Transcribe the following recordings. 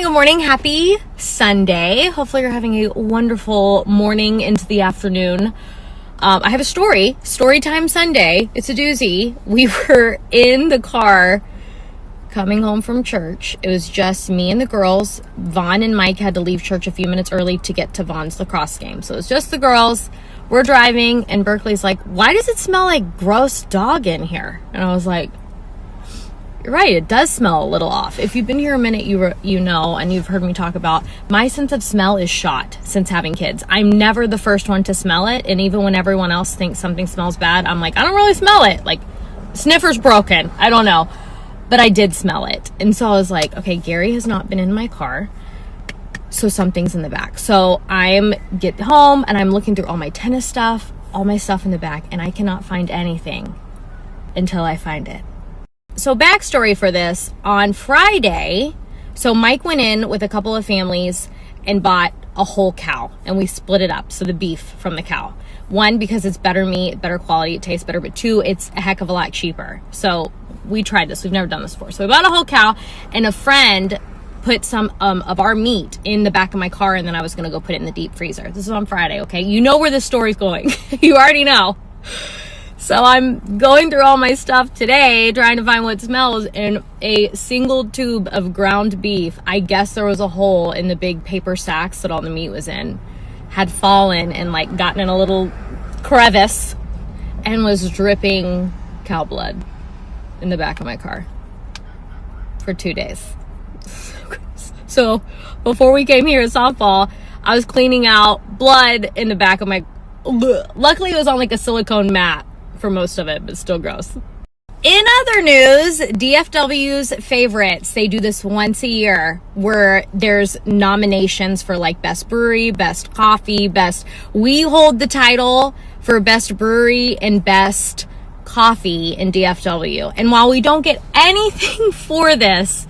Good morning. Happy Sunday. Hopefully you're having a wonderful morning into the afternoon. I have a story time Sunday. It's a doozy. We were in the car coming home from church. It was just me and the girls. Vaughn and Mike had to leave church a few minutes early to get to Vaughn's lacrosse game. So it was just the girls. We're driving and Berkeley's like, why does it smell like gross dog in here? And I was like, you're right, it does smell a little off. If you've been here a minute, you know, and you've heard me talk about my sense of smell is shot since having kids. I'm never the first one to smell it, and even when everyone else thinks something smells bad, I'm like, I don't really smell it. Like, sniffer's broken. I don't know. But I did smell it. And so I was like, okay, Gary has not been in my car, so something's in the back. So I get home, and I'm looking through all my tennis stuff, all my stuff in the back, and I cannot find anything until I find it. So backstory for this, on Friday, so Mike went in with a couple of families and bought a whole cow, and we split it up, so the beef from the cow. One, because it's better meat, better quality, it tastes better, but two, it's a heck of a lot cheaper. So we tried this, we've never done this before. So we bought a whole cow, and a friend put some of our meat in the back of my car, and then I was gonna go put it in the deep freezer. This is on Friday, okay? You know where this story's going. You already know. So I'm going through all my stuff today, trying to find what smells, and a single tube of ground beef, I guess there was a hole in the big paper sacks that all the meat was in, had fallen and like gotten in a little crevice and was dripping cow blood in the back of my car for 2 days. So before we came here at softball, I was cleaning out blood in the back of my, luckily it was on like a silicone mat for most of it, but still gross. In other news, DFW's favorites, they do this once a year where there's nominations for like best brewery, best coffee, we hold the title for best brewery and best coffee in DFW. And while we don't get anything for this,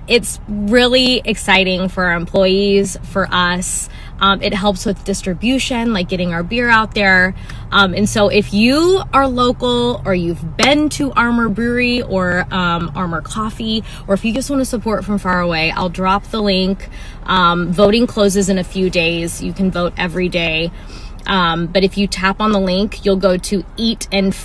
it's really exciting for our employees, for us. It helps with distribution, like getting our beer out there. And so if you are local or you've been to Armor Brewery or Armor Coffee, or if you just want to support from far away, I'll drop the link. Voting closes in a few days. You can vote every day. But if you tap on the link, you'll go to Eat and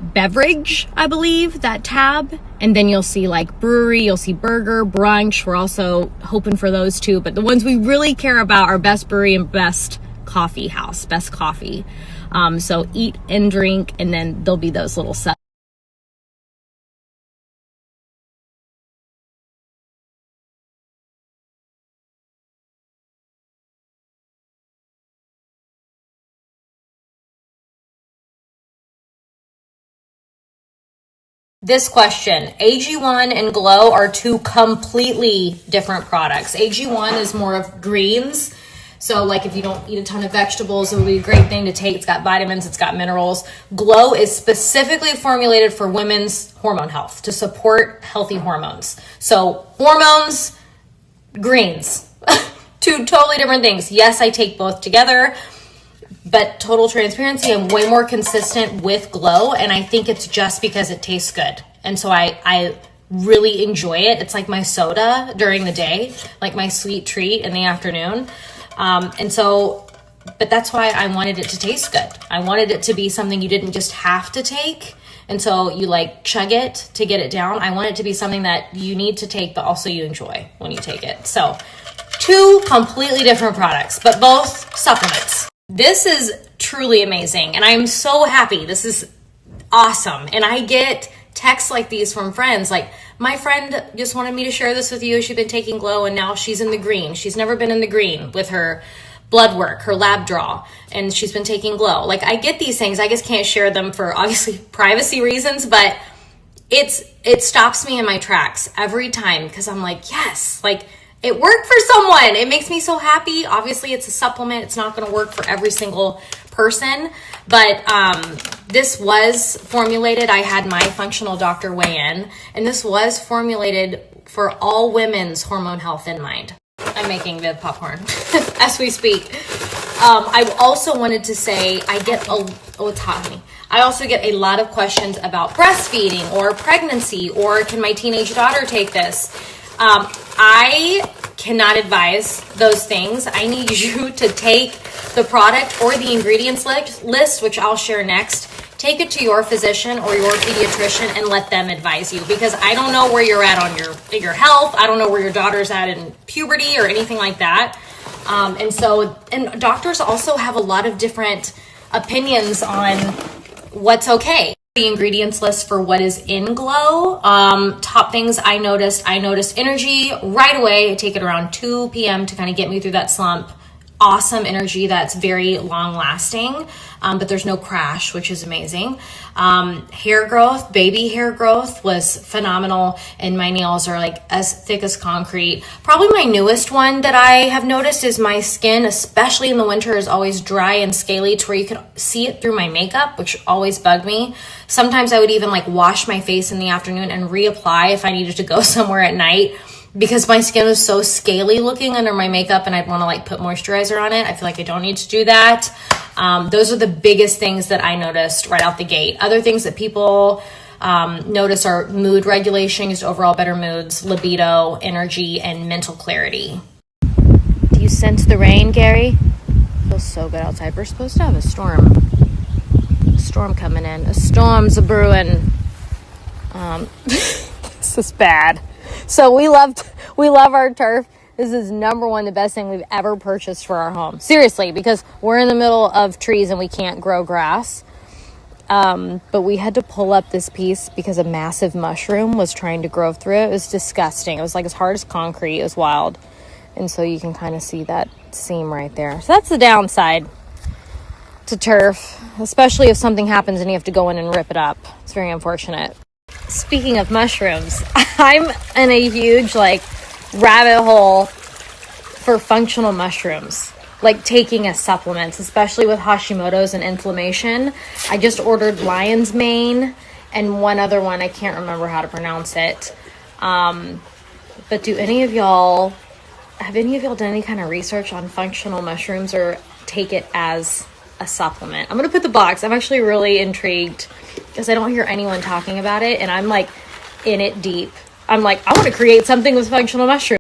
Beverage, I believe, that tab, and then you'll see like brewery, you'll see burger, brunch. We're also hoping for those too, but the ones we really care about are best brewery and best coffee house, best coffee. So eat and drink, and then there'll be those little sets. This question, AG1 and Glow are two completely different products. AG1 is more of greens. So like if you don't eat a ton of vegetables, it would be a great thing to take. It's got vitamins, it's got minerals. Glow is specifically formulated for women's hormone health, to support healthy hormones. So hormones, greens, two totally different things. Yes, I take both together, but total transparency, I'm way more consistent with Glow, and I think it's just because it tastes good. And so I really enjoy it. It's like my soda during the day, like my sweet treat in the afternoon. But that's why I wanted it to taste good. I wanted it to be something you didn't just have to take, and so you like chug it to get it down. I want it to be something that you need to take, but also you enjoy when you take it. So two completely different products, but both supplements. This is truly amazing, and I'm so happy. This is awesome. And I get texts like these from friends. Like, my friend just wanted me to share this with you. She's been taking Glow, and now she's in the green. She's never been in the green with her blood work, her lab draw, and she's been taking Glow. Like, I get these things. I just can't share them for obviously privacy reasons, but it stops me in my tracks every time, because I'm like, yes, like, it worked for someone. It makes me so happy. Obviously, it's a supplement. It's not going to work for every single person, but this was formulated. I had my functional doctor weigh in, and this was formulated for all women's hormone health in mind. I'm making the popcorn as we speak. I also wanted to say it's hot, honey. I also get a lot of questions about breastfeeding or pregnancy, or can my teenage daughter take this? I cannot advise those things. I need you to take the product or the ingredients list, which I'll share next. Take it to your physician or your pediatrician and let them advise you, because I don't know where you're at on your health. I don't know where your daughter's at in puberty or anything like that. And doctors also have a lot of different opinions on what's okay. The ingredients list for what is in Glow. Top things I noticed energy right away. I take it around 2 p.m. to kind of get me through that slump. Awesome energy that's very long lasting, but there's no crash, which is amazing. Hair growth, baby hair growth was phenomenal, and my nails are like as thick as concrete. Probably my newest one that I have noticed is my skin, especially in the winter, is always dry and scaly to where you can see it through my makeup, which always bugged me. Sometimes I would even like wash my face in the afternoon and reapply if I needed to go somewhere at night, because my skin was so scaly looking under my makeup and I'd want to like put moisturizer on it. I feel like I don't need to do that. Those are the biggest things that I noticed right out the gate. Other things that people notice are mood regulation, just overall better moods, libido, energy, and mental clarity. Do you sense the rain, Gary? It feels so good outside. We're supposed to have a storm. A storm coming in. A storm's a brewing. This is bad. So we love our turf. This is number one, the best thing we've ever purchased for our home. Seriously, because we're in the middle of trees and we can't grow grass. But we had to pull up this piece because a massive mushroom was trying to grow through it. It was disgusting. It was like as hard as concrete. It was wild. And so you can kind of see that seam right there. So that's the downside to turf, especially if something happens and you have to go in and rip it up. It's very unfortunate. Speaking of mushrooms, I'm in a huge rabbit hole for functional mushrooms, like taking as supplements, especially with Hashimoto's and inflammation. I just ordered lion's mane and one other one. I can't remember how to pronounce it. But have any of y'all done any kind of research on functional mushrooms or take it as a supplement? I'm going to put the box. I'm actually really intrigued because I don't hear anyone talking about it, and I'm like in it deep. I'm like, I want to create something with functional mushrooms.